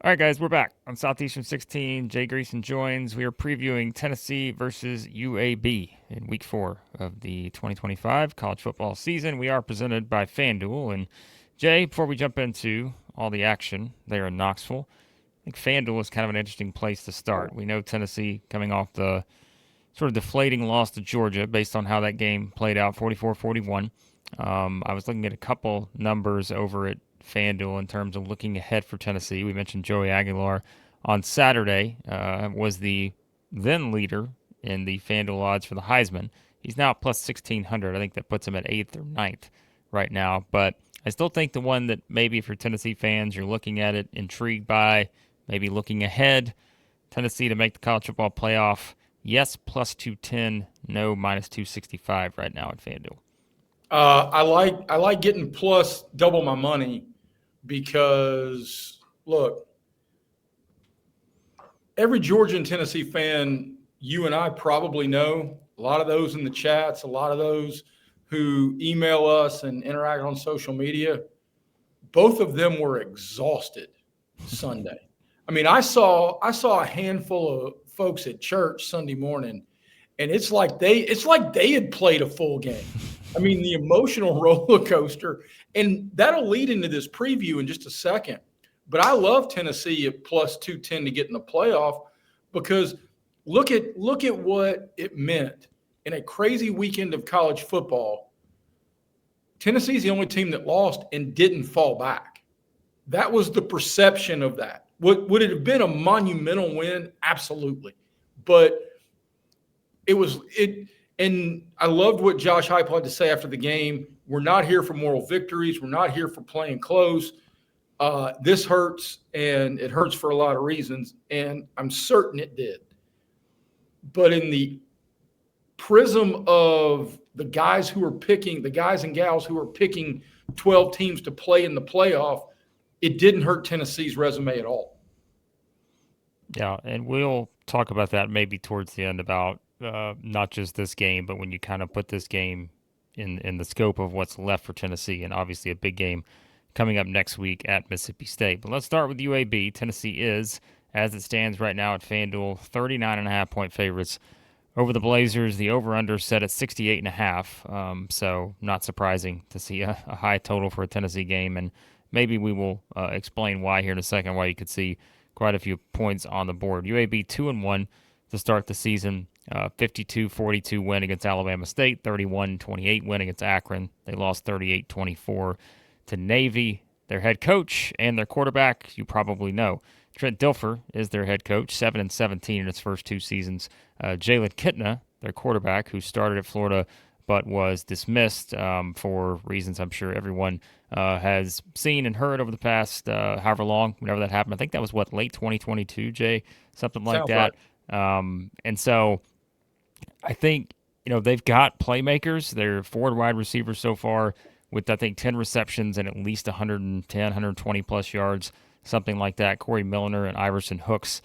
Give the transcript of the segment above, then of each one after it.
All right, guys, we're back on Southeastern 16. Jay Greeson joins. We are previewing Tennessee versus UAB in Week 4 of the 2025 college football season. We are presented by FanDuel. And Jay, before we jump into all the action there in Knoxville, I think FanDuel is kind of an interesting place to start. We know Tennessee coming off the sort of deflating loss to Georgia based on how that game played out, 44-41. I was looking at a couple numbers over at FanDuel in terms of looking ahead for Tennessee. We mentioned Joey Aguilar on Saturday was the then leader in the FanDuel odds for the Heisman. He's now at plus 1,600. I think that puts him at 8th or 9th right now. But I still think the one that maybe for Tennessee fans you're looking at it, intrigued by, maybe looking ahead, Tennessee to make the college football playoff. Yes, plus 210. No, minus 265 right now at FanDuel. I like getting plus double my money because, look, every Georgia and Tennessee fan you and I probably know, a lot of those in the chats, a lot of those who email us and interact on social media, both of them were exhausted Sunday. I mean, I saw a handful of folks at church Sunday morning, and it's like they had played a full game. I mean, the emotional roller coaster, and that'll lead into this preview in just a second. But I love Tennessee at plus 210 to get in the playoff because look at what it meant in a crazy weekend of college football. Tennessee's the only team that lost and didn't fall back. That was the perception of that. Would it have been a monumental win? Absolutely. But and I loved what Josh Heupel had to say after the game. We're not here for moral victories. We're not here for playing close. This hurts, and it hurts for a lot of reasons, and I'm certain it did. But in the prism of the guys and gals who are picking 12 teams to play in the playoff, it didn't hurt Tennessee's resume at all. Yeah, and we'll talk about that maybe towards the end about not just this game, but when you kind of put this game in the scope of what's left for Tennessee, and obviously a big game coming up next week at Mississippi State. But let's start with UAB. Tennessee is, as it stands right now at FanDuel, 39.5-point favorites over the Blazers. The over-under set at 68.5, so not surprising to see a high total for a Tennessee game, and maybe we will explain why here in a second, why you could see quite a few points on the board. UAB 2-1 to start the season. 52-42 win against Alabama State, 31-28 win against Akron. They lost 38-24 to Navy. Their head coach and their quarterback, you probably know. Trent Dilfer is their head coach, 7-17 in his first two seasons. Jalen Kitna, their quarterback, who started at Florida but was dismissed for reasons I'm sure everyone has seen and heard over the past however long, whenever that happened. I think that was, late 2022, Jay? Something like Sounds that. Right. And so I think, they've got playmakers. They're forward wide receivers so far with, I think, 10 receptions and at least 110, 120-plus yards, something like that. Corey Milner and Iverson Hooks,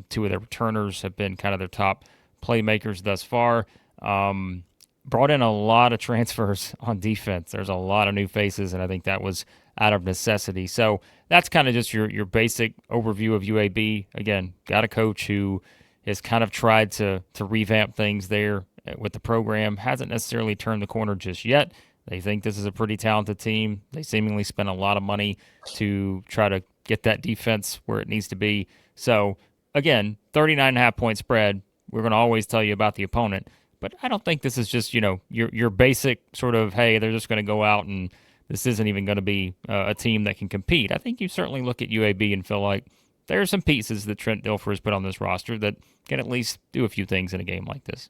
two of their returners, have been kind of their top playmakers thus far. Brought in a lot of transfers on defense. There's a lot of new faces, and I think that was out of necessity. So that's kind of just your basic overview of UAB. Again, got a coach who has kind of tried to revamp things there with the program. Hasn't necessarily turned the corner just yet. They think this is a pretty talented team. They seemingly spent a lot of money to try to get that defense where it needs to be. So, again, 39.5-point spread. We're going to always tell you about the opponent. But I don't think this is just, your basic sort of, hey, they're just going to go out and this isn't even going to be a team that can compete. I think you certainly look at UAB and feel like there are some pieces that Trent Dilfer has put on this roster that can at least do a few things in a game like this.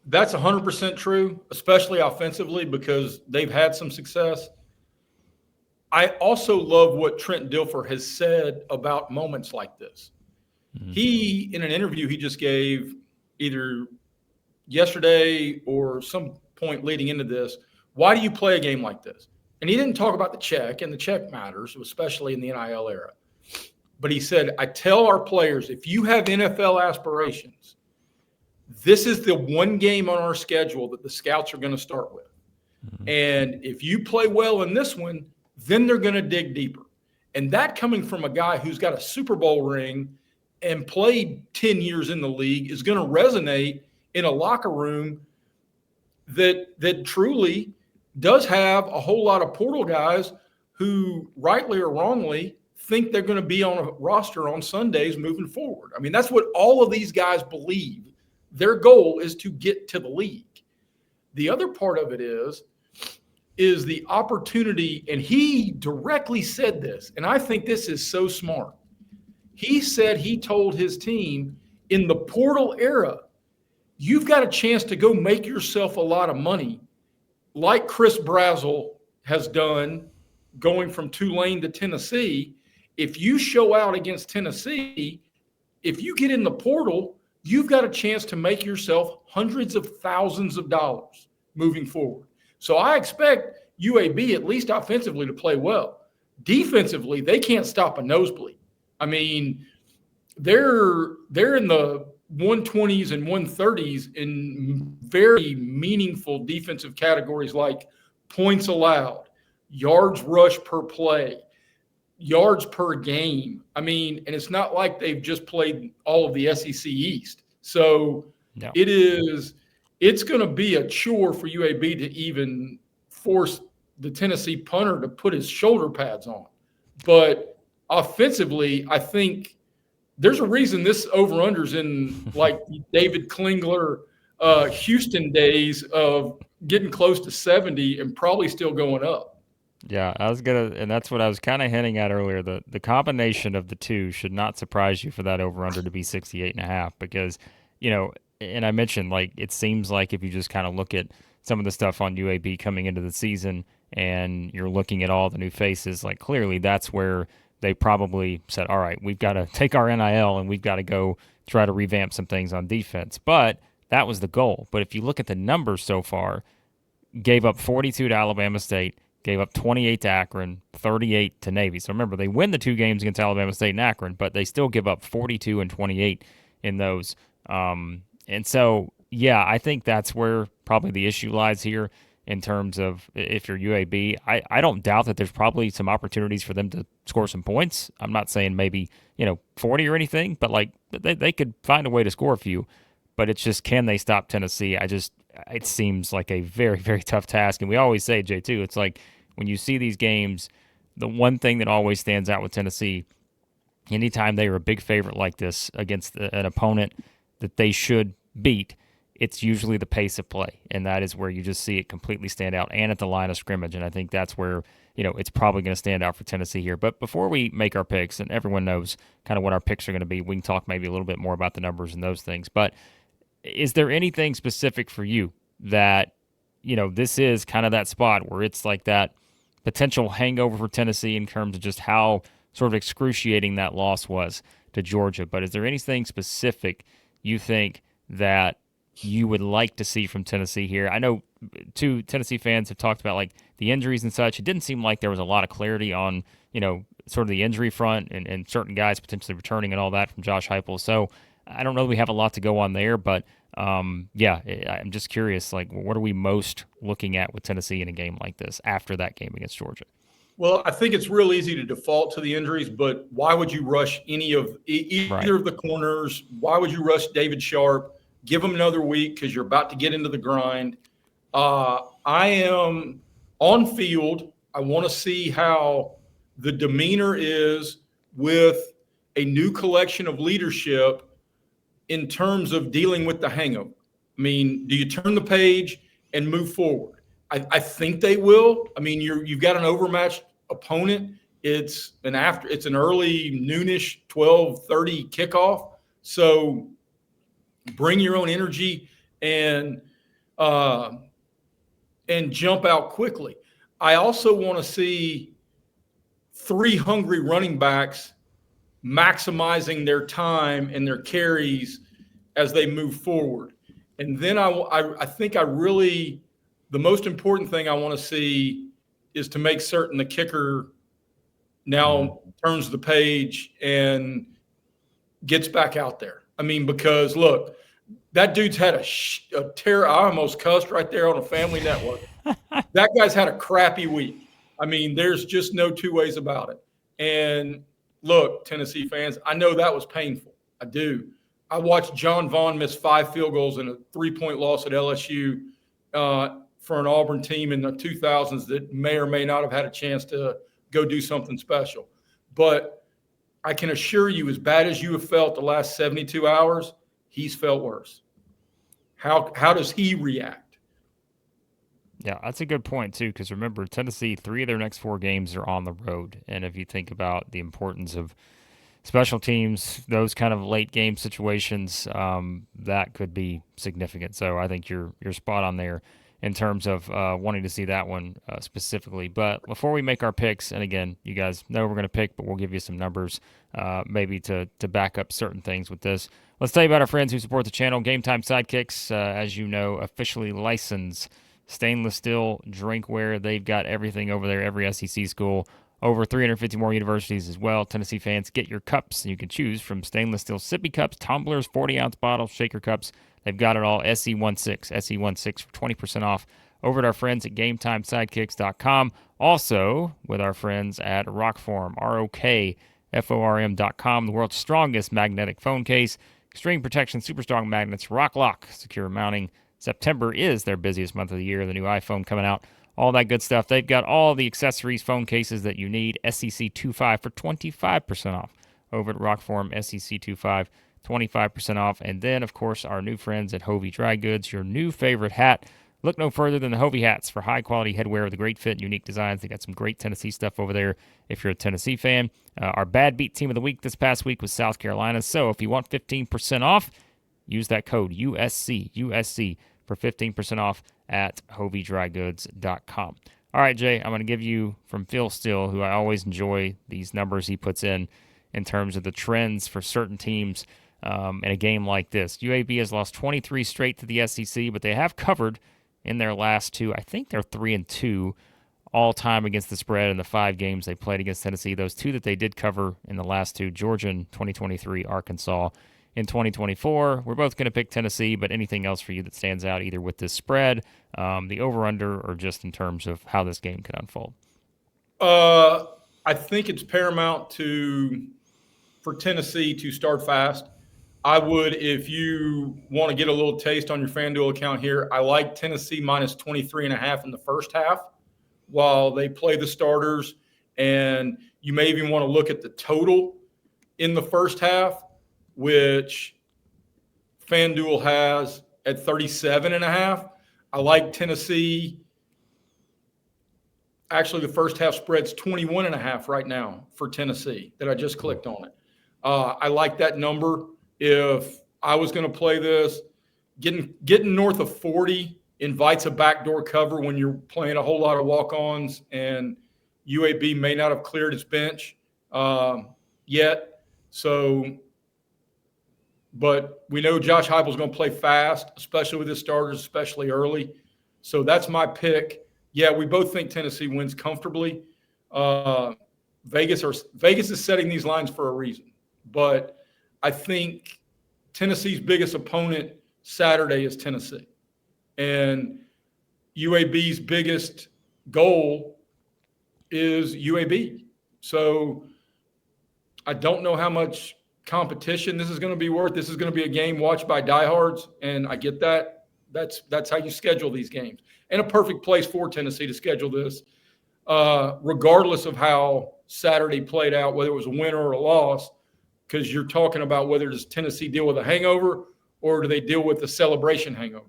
That's 100% true, especially offensively, because they've had some success. I also love what Trent Dilfer has said about moments like this. Mm-hmm. He, in an interview he just gave either yesterday or some point leading into this, why do you play a game like this? And he didn't talk about the check, and the check matters, especially in the NIL era. But he said, I tell our players, if you have NFL aspirations, this is the one game on our schedule that the scouts are going to start with. Mm-hmm. And if you play well in this one, then they're going to dig deeper. And that coming from a guy who's got a Super Bowl ring and played 10 years in the league is going to resonate in a locker room that truly does have a whole lot of portal guys who, rightly or wrongly, think they're going to be on a roster on Sundays moving forward. I mean, that's what all of these guys believe. Their goal is to get to the league. The other part of it is the opportunity, and he directly said this, and I think this is so smart. He said he told his team, in the portal era, you've got a chance to go make yourself a lot of money, like Chris Brazzell has done going from Tulane to Tennessee. If you show out against Tennessee, if you get in the portal, you've got a chance to make yourself hundreds of thousands of dollars moving forward. So I expect UAB, at least offensively, to play well. Defensively, they can't stop a nosebleed. I mean, they're in the 120s and 130s in very meaningful defensive categories like points allowed, yards rush per play, yards per game. I mean, and it's not like they've just played all of the SEC East. So no. It's going to be a chore for UAB to even force the Tennessee punter to put his shoulder pads on. But offensively, I think there's a reason this over-under's in like David Klingler, Houston days of getting close to 70 and probably still going up. Yeah, and that's what I was kind of hinting at earlier. The combination of the two should not surprise you for that over-under to be 68.5 because, and I mentioned, like, it seems like if you just kind of look at some of the stuff on UAB coming into the season and you're looking at all the new faces, like, clearly that's where they probably said, all right, we've got to take our NIL and we've got to go try to revamp some things on defense. But that was the goal. But if you look at the numbers so far, gave up 42 to Alabama State, gave up 28 to Akron, 38 to Navy. So remember, they win the two games against Alabama State and Akron, but they still give up 42 and 28 in those. And so, yeah, I think that's where probably the issue lies here in terms of if you're UAB. I don't doubt that there's probably some opportunities for them to score some points. I'm not saying maybe, 40 or anything, but like they could find a way to score a few. But it's just, can they stop Tennessee? It seems like a very, very tough task. And we always say, Jay, too, it's like when you see these games, the one thing that always stands out with Tennessee, anytime they are a big favorite like this against an opponent that they should beat, it's usually the pace of play. And that is where you just see it completely stand out, and at the line of scrimmage. And I think that's where, it's probably going to stand out for Tennessee here. But before we make our picks, and everyone knows kind of what our picks are going to be, we can talk maybe a little bit more about the numbers and those things. But is there anything specific for you that, this is kind of that spot where it's like that potential hangover for Tennessee in terms of just how sort of excruciating that loss was to Georgia? But is there anything specific you think that you would like to see from Tennessee here? I know two Tennessee fans have talked about like the injuries and such. It didn't seem like there was a lot of clarity on, sort of the injury front and certain guys potentially returning and all that from Josh Heupel. So I don't know that we have a lot to go on there, but yeah, I'm just curious, like, what are we most looking at with Tennessee in a game like this after that game against Georgia? Well, I think it's real easy to default to the injuries, but why would you rush either of the corners? Why would you rush David Sharp? Give him another week because you're about to get into the grind. I am on field. I want to see how the demeanor is with a new collection of leadership in terms of dealing with the hangover. I mean, do you turn the page and move forward? I think they will. I mean, you've got an overmatched opponent. It's an early noonish 12:30 kickoff. So bring your own energy and jump out quickly. I also want to see three hungry running backs maximizing their time and their carries as they move forward. And then I think the most important thing I want to see is to make certain the kicker now turns the page and gets back out there. I mean, because look, that dude's had a terror. I almost cussed right there on a family network. That guy's had a crappy week. I mean, there's just no two ways about it. And look, Tennessee fans, I know that was painful. I do. I watched John Vaughn miss 5 field goals in a 3-point loss at LSU for an Auburn team in the 2000s that may or may not have had a chance to go do something special. But I can assure you, as bad as you have felt the last 72 hours, he's felt worse. How does he react? Yeah, that's a good point, too, because remember, Tennessee, 3 of their next 4 games are on the road. And if you think about the importance of special teams, those kind of late game situations, that could be significant. So I think you're spot on there in terms of wanting to see that one specifically. But before we make our picks, and again, you guys know we're going to pick, but we'll give you some numbers maybe to back up certain things with this. Let's tell you about our friends who support the channel. Game Time Sidekicks, as you know, officially licensed stainless steel drinkware. They've got everything over there, every SEC school. Over 350 more universities as well. Tennessee fans, get your cups. You can choose from stainless steel sippy cups, tumblers, 40-ounce bottles, shaker cups. They've got it all. SE16 for 20% off over at our friends at GameTimeSidekicks.com. Also, with our friends at ROKFORM, ROKFORM.com, the world's strongest magnetic phone case. Extreme protection, super strong magnets, rock lock, secure mounting. September is their busiest month of the year. The new iPhone coming out. All that good stuff. They've got all the accessories, phone cases that you need. SEC25 for 25% off over at ROKFORM. SEC25, 25% off. And then, of course, our new friends at HOVI Dry Goods, your new favorite hat. Look no further than the HOVI hats for high-quality headwear with a great fit and unique designs. They got some great Tennessee stuff over there if you're a Tennessee fan. Our Bad Beat Team of the Week this past week was South Carolina. So if you want 15% off, use that code USC for 15% off at HOVIDryGoods.com. All right, Jay, I'm going to give you from Phil Steele, who I always enjoy these numbers he puts in terms of the trends for certain teams in a game like this. UAB has lost 23 straight to the SEC, but they have covered in their last 2. I think they're 3-2 all time against the spread in the 5 games they played against Tennessee. Those 2 that they did cover in the last 2, Georgia in 2023, Arkansas in 2024. We're both going to pick Tennessee, but anything else for you that stands out either with this spread, the over-under, or just in terms of how this game could unfold? I think it's paramount for Tennessee to start fast. I would, if you want to get a little taste on your FanDuel account here, I like Tennessee minus 23.5 in the first half while they play the starters. And you may even want to look at the total in the first half, which FanDuel has at 37.5. I like Tennessee. Actually, the first half spread's 21.5 right now for Tennessee that I just clicked on it. I like that number. If I was going to play this, getting north of 40 invites a backdoor cover when you're playing a whole lot of walk-ons, and UAB may not have cleared its bench yet. So, but we know Josh Heupel's going to play fast, especially with his starters, especially early. So that's my pick. Yeah, we both think Tennessee wins comfortably. Vegas is setting these lines for a reason, but I think Tennessee's biggest opponent Saturday is Tennessee, and UAB's biggest goal is UAB. So I don't know how much competition this is going to be worth. This is going to be a game watched by diehards, and I get that. That's how you schedule these games, and a perfect place for Tennessee to schedule this, regardless of how Saturday played out, whether it was a win or a loss, because you're talking about whether does Tennessee deal with a hangover or do they deal with the celebration hangover.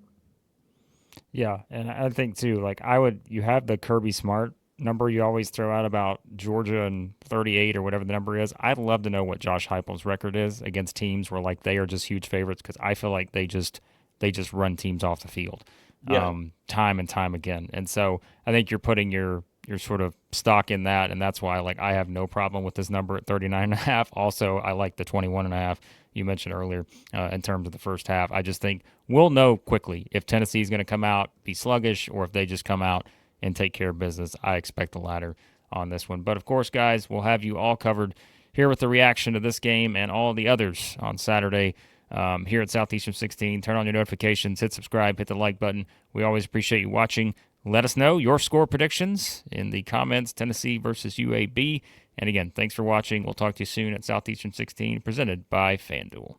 Yeah, and I think too, like you have the Kirby Smart number you always throw out about Georgia and 38 or whatever the number is. I'd love to know what Josh Heupel's record is against teams where like they are just huge favorites, because I feel like they just run teams off the field, time and time again. And so I think you're putting your sort of stock in that, and that's why like I have no problem with this number at 39.5. Also, I like the 21.5 you mentioned earlier in terms of the first half. I just think we'll know quickly if Tennessee is going to come out, be sluggish, or if they just come out and take care of business. I expect the latter on this one. But of course, guys, we'll have you all covered here with the reaction to this game and all the others on Saturday here at Southeastern 16. Turn on your notifications, hit subscribe, hit the like button. We always appreciate you watching. Let us know your score predictions in the comments, Tennessee versus UAB, And again, thanks for watching. We'll talk to you soon at Southeastern 16, presented by FanDuel.